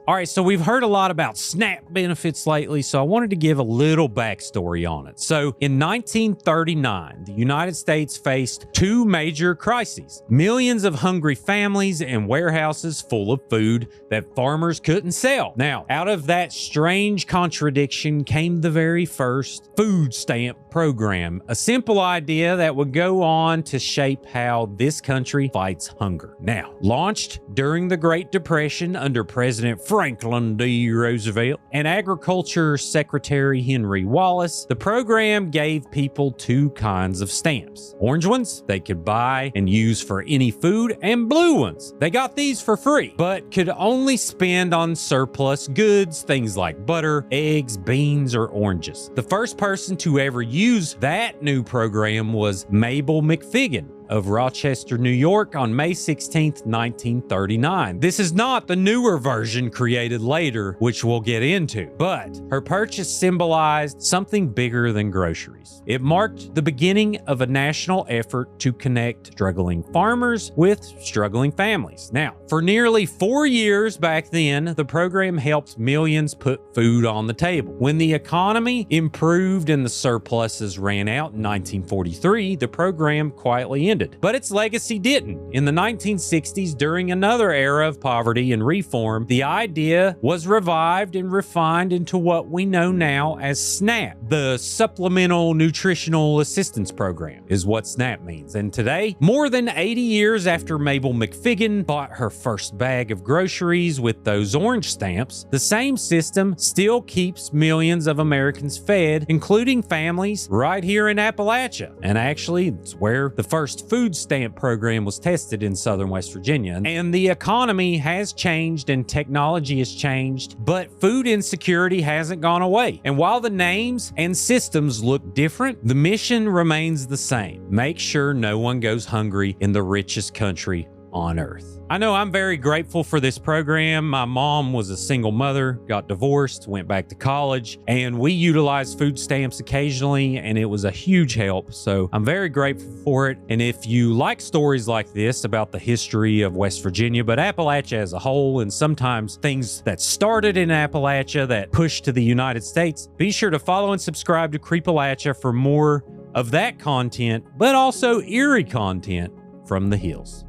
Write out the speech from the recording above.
All right, so we've heard a lot about SNAP benefits lately, so I wanted to give a little backstory on it. So in 1939, the United States faced two major crises: millions of hungry families and warehouses full of food that farmers couldn't sell. Now, out of that strange contradiction came the very first food stamp program, a simple idea that would go on to shape how this country fights hunger. Now, launched during the Great Depression under President Franklin D. Roosevelt and Agriculture Secretary Henry Wallace, the program gave people two kinds of stamps. Orange ones they could buy and use for any food, and blue ones they got these for free, but could only spend on surplus goods, things like butter, eggs, beans, or oranges. The first person to ever use that new program was Mabel McFiggin of Rochester, New York on May 16, 1939. This is not the newer version created later, which we'll get into, but her purchase symbolized something bigger than groceries. It marked the beginning of a national effort to connect struggling farmers with struggling families. Now, for nearly 4 years back then, the program helped millions put food on the table. When the economy improved and the surpluses ran out in 1943, the program quietly ended. But its legacy didn't. In the 1960s, during another era of poverty and reform, the idea was revived and refined into what we know now as SNAP. The Supplemental Nutritional Assistance Program is what SNAP means. And today, more than 80 years after Mabel McFiggin bought her first bag of groceries with those orange stamps, the same system still keeps millions of Americans fed, including families right here in Appalachia. And actually, it's where the first food stamp program was tested in southern West Virginia. And the economy has changed and technology has changed, but food insecurity hasn't gone away. And while the names and systems look different, the mission remains the same. Make sure no one goes hungry in the richest country on earth. I know I'm very grateful for this program. My mom was a single mother, got divorced, went back to college, and we utilized food stamps occasionally, and it was a huge help. So I'm very grateful for it. And if you like stories like this about the history of West Virginia, but Appalachia as a whole, and sometimes things that started in Appalachia that pushed to the United States, be sure to follow and subscribe to Creepalachia for more of that content, but also eerie content from the hills.